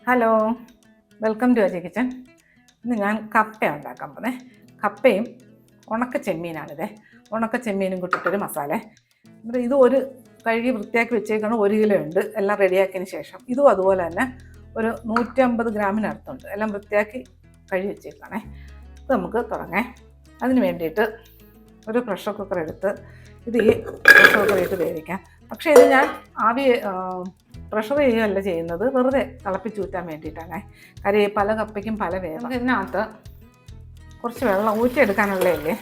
Hello, welcome to Ajay kitchen. ഇന്ന് ഞാൻ കപ്പ ഉണ്ടാക്കാൻ പോകുന്നത്. കപ്പയും ഉണക്ക ചെമ്മീനാണിത്. ഉണക്ക ചെമ്മീനും കൂട്ടിയിട്ടൊരു മസാല. എന്നിട്ട് ഇത് ഒരു കഴുകി വൃത്തിയാക്കി വെച്ചേക്കണം. 1 കിലോ ഉണ്ട്. എല്ലാം റെഡിയാക്കിയതിന് ശേഷം ഇതും അതുപോലെ തന്നെ ഒരു 150 ഗ്രാമിനടുത്തുണ്ട്. എല്ലാം വൃത്തിയാക്കി കഴുകി വെച്ചേക്കണേ. ഇത് നമുക്ക് തുടങ്ങാം. അതിന് വേണ്ടിയിട്ട് ഒരു പ്രഷർ കുക്കർ എടുത്ത് ഇത് ഈ പ്രഷർ കുക്കറിട്ട് വേവിക്കാം. പക്ഷേ ഇത് ഞാൻ പ്രഷർ ചെയ്യുകയല്ല ചെയ്യുന്നത്, വെറുതെ തിളപ്പിച്ചൂറ്റാൻ വേണ്ടിയിട്ടാണ്. കാര്യം പല കപ്പയ്ക്കും പല വേണം. ഇതിനകത്ത് കുറച്ച് വെള്ളം ഊറ്റിയെടുക്കാനുള്ളതല്ലേ,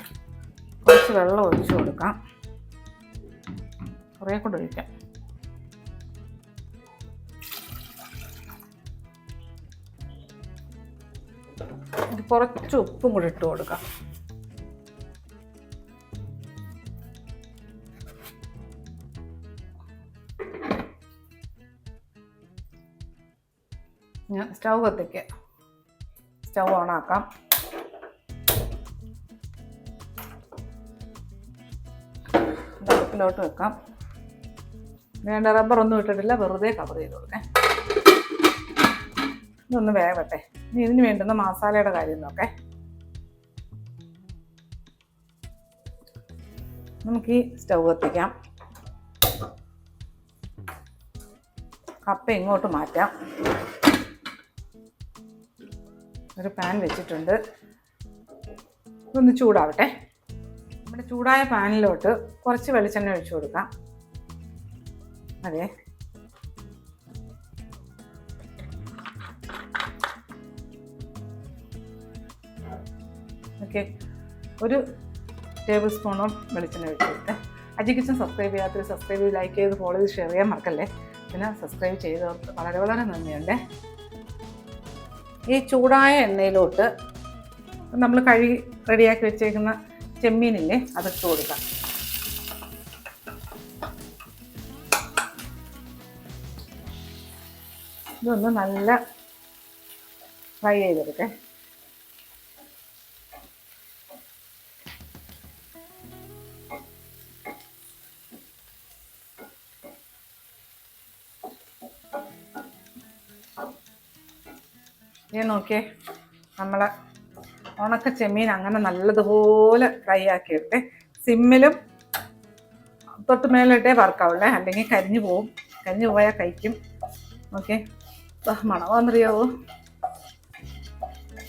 കുറച്ച് വെള്ളം ഒഴിച്ചു കൊടുക്കാം. കുറേ കൂടെ ഒഴിക്കാം. ഇത് കുറച്ച് ഉപ്പും കൂടി ഇട്ട് കൊടുക്കാം. ഞാൻ സ്റ്റൗ കത്തിക്കാം. സ്റ്റൗ ഓണാക്കാം. അടുപ്പിലോട്ട് വെക്കാം. വേണ്ട, റബ്ബറൊന്നും ഇട്ടിട്ടില്ല, വെറുതെ കവർ ചെയ്ത് കൊടുക്കാം. ഇതൊന്ന് വേവട്ടെ. ഇനി ഇതിന് വേണ്ടുന്ന മസാലയുടെ കാര്യം നോക്കേ. നമുക്ക് ഈ സ്റ്റൗ കത്തിക്കാം. കപ്പ ഇങ്ങോട്ട് മാറ്റാം. ഒരു പാൻ വെച്ചിട്ടുണ്ട്. ഇതൊന്ന് ചൂടാവട്ടെ. നമ്മുടെ ചൂടായ പാനിലോട്ട് കുറച്ച് വെളിച്ചെണ്ണ ഒഴിച്ചു കൊടുക്കാം. അതെ, ഓക്കെ. 1 ടേബിൾ സ്പൂണോളം വെളിച്ചെണ്ണ ഒഴിച്ചു കൊടുത്തേ. അജയ് കിച്ചൻ സബ്സ്ക്രൈബ് ചെയ്യാത്തവർ സബ്സ്ക്രൈബ് ചെയ്ത്, ലൈക്ക് ചെയ്ത്, ഫോളോ ചെയ്ത്, ഷെയർ ചെയ്യാൻ മറക്കല്ലേ. പിന്നെ സബ്സ്ക്രൈബ് ചെയ്തവർക്ക് വളരെ വളരെ നന്ദിയുണ്ട്. ഈ ചൂടായ എണ്ണയിലോട്ട് നമ്മൾ കഴുകി റെഡിയാക്കി വെച്ചേക്കുന്ന ചെമ്മീനില്ലേ, അതിട്ട് കൊടുക്കാം. ഇതൊന്ന് നല്ല ഫ്രൈ ചെയ്തെടുക്കേ. ഇത് നോക്കിയേ, നമ്മളെ ഉണക്ക ചെമ്മീൻ അങ്ങനെ നല്ലതുപോലെ ഫ്രൈ ആക്കിയിട്ട് സിമ്മിലും തൊട്ട് മേലിട്ടേ വറുക്കാവുള്ളേ, അല്ലെങ്കിൽ കരിഞ്ഞു പോവും. കരിഞ്ഞു പോയാൽ കഴിക്കും. ഓക്കെ, മണമാണെന്നറിയാവോ?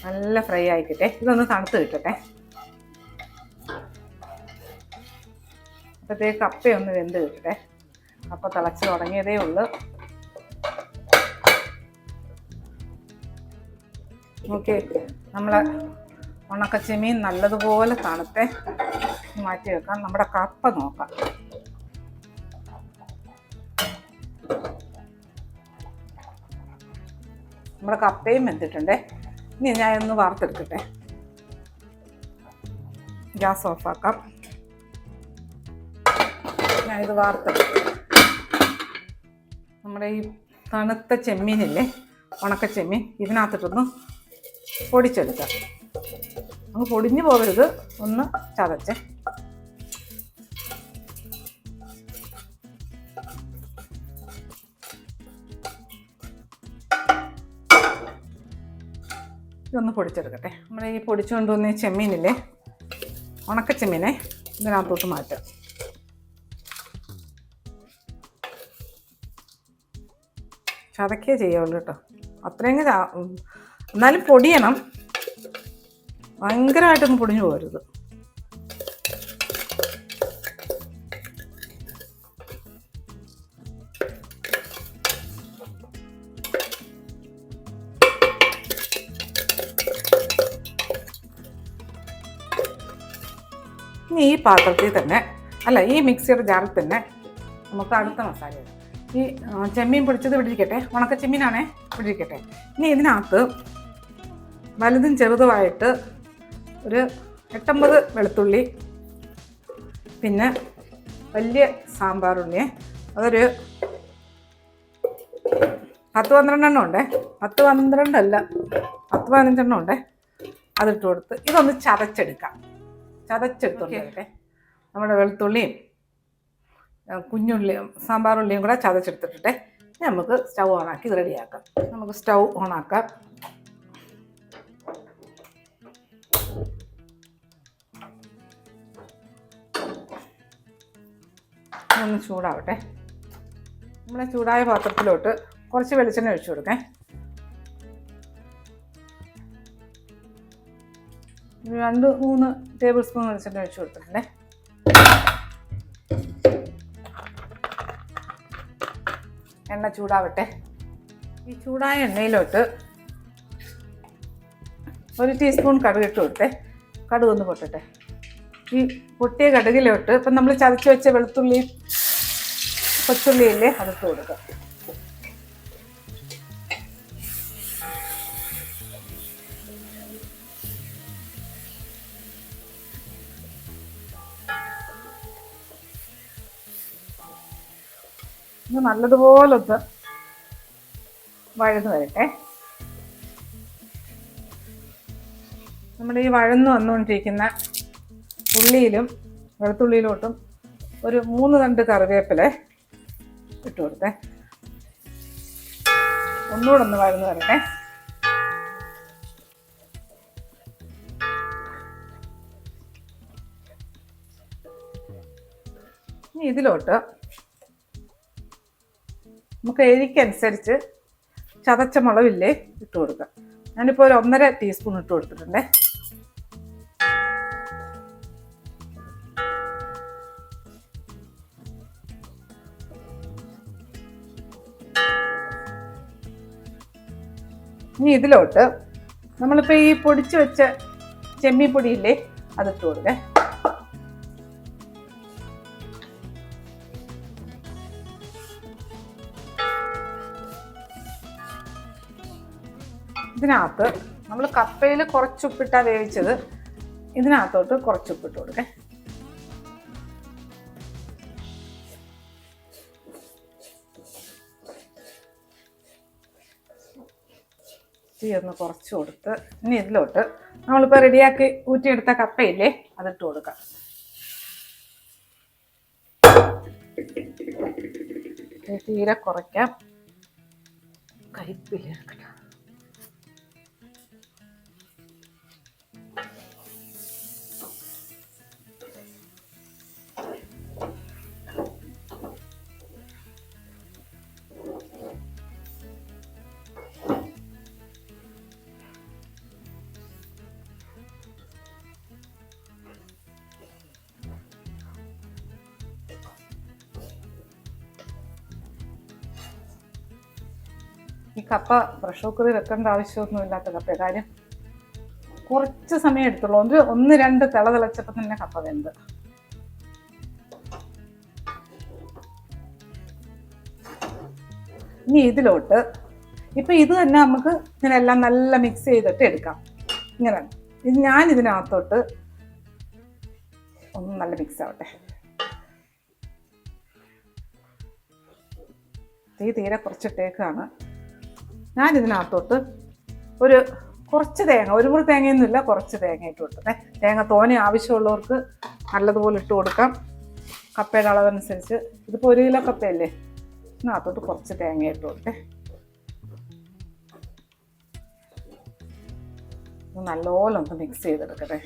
നല്ല ഫ്രൈ ആയിക്കിട്ടെ. ഇതൊന്ന് തണുത്ത് കിട്ടട്ടെ. അപ്പോഴത്തേക്ക് കപ്പയൊന്ന് വെന്ത് കിട്ടട്ടെ. കപ്പ തിളച്ച് തുടങ്ങിയതേ ഉള്ളൂ. ഓക്കെ, നമ്മളെ ഉണക്ക ചെമ്മീൻ നല്ലതുപോലെ തണുത്തെ മാറ്റി വെക്കാം. നമ്മുടെ കപ്പ നോക്കാം. നമ്മുടെ കപ്പയും വെന്തിട്ടുണ്ടേ. ഇനി ഞാൻ ഒന്ന് വാർത്തെടുക്കട്ടെ. ഗ്യാസ് ഓഫാക്കാം. ഞാനിത് വാർത്തെടുക്കാം. നമ്മുടെ ഈ തണുത്ത ചെമ്മീനില്ലേ, ഉണക്ക ചെമ്മീൻ, ഇതിനകത്തിട്ടൊന്ന് പൊടിച്ചെടുക്കാം. അങ്ങ് പൊടിഞ്ഞു പോകരുത്, ഒന്ന് ചതച്ചേ. ഇതൊന്ന് പൊടിച്ചെടുക്കട്ടെ. നമ്മുടെ ഈ പൊടിച്ചു കൊണ്ടുവന്ന ചെമ്മീനില്ലേ, ഉണക്ക ചെമ്മീനെ ഇതിനകത്തോട്ട് മാറ്റാം. ചതക്കേ ചെയ്യാവുള്ളൂ കേട്ടോ. അത്രയും എന്നാലും പൊടിയണം, ഭയങ്കരമായിട്ടൊന്നും പൊടിഞ്ഞു പോകരുത്. ഇനി ഈ പാത്രത്തിൽ തന്നെ, അല്ല, ഈ മിക്സിയുടെ ജാറിൽ തന്നെ നമുക്ക് അടുത്ത മസാല ഇടാം. ഈ ചെമ്മീൻ പൊടിച്ചത് പിടിക്കട്ടെ. ഉണക്ക ചെമ്മീനാണേ, പിടിക്കട്ടെ. ഇനി ഇതിനകത്ത് വലുതും ചെറുതുമായിട്ട് ഒരു 8-9 വെളുത്തുള്ളി, പിന്നെ വലിയ സാമ്പാർ ഉള്ളി, അതൊരു 10-12 എണ്ണം ഉണ്ടേ. 10-12 അല്ല, 10-15 എണ്ണം ഉണ്ടേ. അതിട്ട് കൊടുത്ത് ഇതൊന്ന് ചതച്ചെടുക്കാം. ചതച്ചെടുത്തോട്ടെ. നമ്മുടെ വെളുത്തുള്ളിയും കുഞ്ഞുള്ളിയും സാമ്പാർ ഉള്ളിയും കൂടെ ചതച്ചെടുത്തിട്ടെ. നമുക്ക് സ്റ്റൗ ഓണാക്കി ഇത് റെഡിയാക്കാം. നമുക്ക് സ്റ്റൗ ഓണാക്കാം. ഒന്ന് ചൂടാവട്ടെ. നമ്മളെ ചൂടായ പാത്രത്തിലോട്ട് കുറച്ച് വെളിച്ചെണ്ണ ഒഴിച്ചു കൊടുക്കാം. 2-3 ടേബിൾ സ്പൂൺ വെളിച്ചെണ്ണ ഒഴിച്ചു കൊടുത്തിട്ടുണ്ടേ. എണ്ണ ചൂടാവട്ടെ. ഈ ചൂടായ എണ്ണയിലോട്ട് 1 ടീസ്പൂൺ കടുക് ഇട്ട് കൊടുത്തേ. കടുക് ഒന്ന് പൊട്ടട്ടെ. ഈ പൊട്ടിയ കടുകിലോട്ട് ഇപ്പം നമ്മൾ ചതച്ച് വെച്ച വെളുത്തുള്ളി കൊച്ചുള്ളിയില്ലേ അതിട്ട് കൊടുക്കുക. ഇത് നല്ലതുപോലൊന്ന് വഴന്ന് വരട്ടെ. നമ്മുടെ ഈ വഴന്ന് വന്നുകൊണ്ടിരിക്കുന്ന ഉള്ളിയിലും വെളുത്തുള്ളിയിലോട്ടും ഒരു 3 തണ്ട് കറിവേപ്പില ഇട്ട് കൊടുത്തേ. ഒന്നുകൂടെ ഒന്ന് വഴന്ന് വരട്ടെ. ഇനി ഇതിലോട്ട് നമുക്ക് എരിക്കനുസരിച്ച് ചതച്ച മുളകില്ലേ ഇട്ട് കൊടുക്കാം. ഞാനിപ്പോൾ ഒരു 1.5 ടീസ്പൂൺ ഇട്ട് കൊടുത്തിട്ടുണ്ടേ. ഇനി ഇതിലോട്ട് നമ്മളിപ്പോൾ ഈ പൊടിച്ച് വെച്ച ചെമ്മീൻ പൊടിയില്ലേ അതിട്ട് കൊടുക്കേ. ഇതിനകത്ത് നമ്മൾ കപ്പയിൽ കുറച്ചുപ്പിട്ടാണ് വേവിച്ചത്. ഇതിനകത്തോട്ട് കുറച്ചുപ്പിട്ട് കൊടുക്കേ. ഒന്ന് കുറച്ച് കൊടുത്ത് ഇനി ഇതിലോട്ട് നമ്മളിപ്പോൾ റെഡിയാക്കി ഊറ്റിയെടുത്ത കപ്പയില്ലേ അതിട്ട് കൊടുക്കാം. തീരെ കുറയ്ക്കാം. കരിപ്പിലെടുക്കട്ടെ. ഈ കപ്പ പ്രഷർ കുക്കറിൽ വെക്കേണ്ട ആവശ്യമൊന്നും ഇല്ലാത്ത കപ്പ. കാര്യം കുറച്ച് സമയം എടുത്തുള്ളൂ. 1-2 തിളച്ചപ്പോൾ തന്നെ കപ്പ വെന്ത്. ഇനി ഇതിലോട്ട് ഇപ്പം ഇത് തന്നെ നമുക്ക് ഇങ്ങനെല്ലാം നല്ല മിക്സ് ചെയ്തിട്ട് എടുക്കാം. ഇങ്ങനെ ഞാൻ ഇതിനകത്തോട്ട് ഒന്ന് നല്ല മിക്സ് ആവട്ടെ. തീരെ കുറച്ചിട്ടേക്കാണ്. ഞാനിതിനകത്തോട്ട് കുറച്ച് തേങ്ങ, 1 മുറി തേങ്ങയൊന്നുമില്ല, കുറച്ച് തേങ്ങ ഇട്ട് കൊടുത്തേ. തേങ്ങ തോനെ ആവശ്യമുള്ളവർക്ക് നല്ലതുപോലെ ഇട്ട് കൊടുക്കാം. കപ്പയുടെ അളവനുസരിച്ച്. ഇതിപ്പോൾ 1 കിലോ കപ്പയല്ലേ, ഇതിനകത്തോട്ട് കുറച്ച് തേങ്ങ ഇട്ട് കൊടുത്തേ. നല്ലപോലെ ഒന്ന് മിക്സ് ചെയ്തെടുക്കട്ടെ.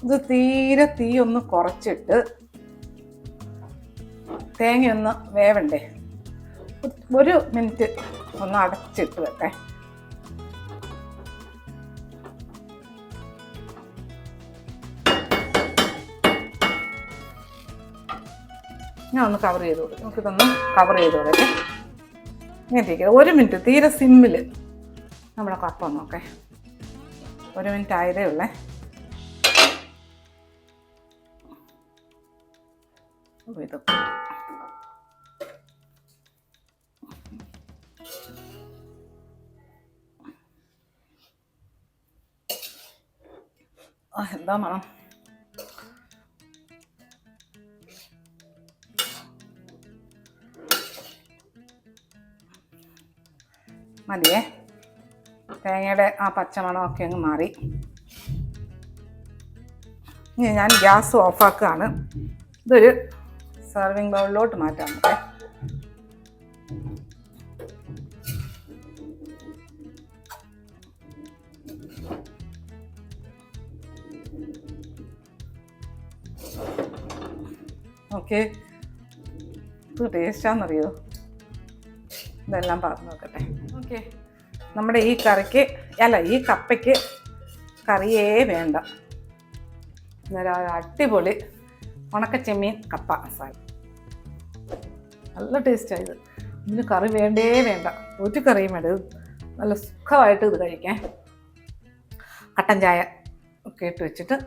ഇത് തീരെ തീ ഒന്ന് കുറച്ചിട്ട് തേങ്ങയൊന്ന് വേവണ്ടേ, 1 മിനിറ്റ് ഒന്ന് അടച്ചിട്ട് വെക്കേ. ഞാൻ ഒന്ന് കവർ ചെയ്ത് കൊടുക്കും. നമുക്കിതൊന്ന് കവർ ചെയ്ത് കൊടുക്കേ. ഇങ്ങനെ ഇരിക്കുക. 1 മിനിറ്റ് തീരെ സിമ്മിൽ നമ്മുടെ കപ്പ നോക്കേ. 1 മിനിറ്റ് ആയതേ ഉള്ളേ. ഇതൊക്കെ എന്താ മണം. മതിയേ. തേങ്ങയുടെ ആ പച്ചമണമൊക്കെ അങ്ങ് മാറി. ഇനി ഞാൻ ഗ്യാസ് ഓഫാക്കുകയാണ്. ഇതൊരു സെർവിങ് ബൗളിലോട്ട് മാറ്റാം നമുക്ക്. ഓക്കെ, ഇത് ടേസ്റ്റാണെന്നറിയോ? ഇതെല്ലാം പറഞ്ഞു നോക്കട്ടെ. ഓക്കെ, നമ്മുടെ ഈ കറിക്ക് ഈ കപ്പയ്ക്ക് കറിയേ വേണ്ട. അന്നേരം അടിപൊളി ഉണക്കച്ചെമ്മീൻ കപ്പ മസാല. നല്ല ടേസ്റ്റായത്. ഇതിന് കറി വേണ്ടേ വേണ്ട, ഒരു കറിയും വേണ്ട. ഇത് നല്ല സുഖമായിട്ട് ഇത് കഴിക്കാൻ. കട്ടൻ ചായ ഒക്കെ ഇട്ട് വെച്ചിട്ട്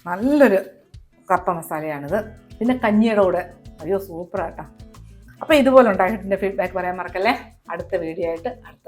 നല്ലൊരു കപ്പ മസാലയാണിത്. പിന്നെ കഞ്ഞിയുടെ കൂടെ അയ്യോ സൂപ്പറാട്ടോ. അപ്പോൾ ഇതുപോലെ ഉണ്ടാക്കിയിട്ട് ഫീഡ്ബാക്ക് പറയാൻ മറക്കല്ലേ. അടുത്ത വീഡിയോ ആയിട്ട് അടുത്ത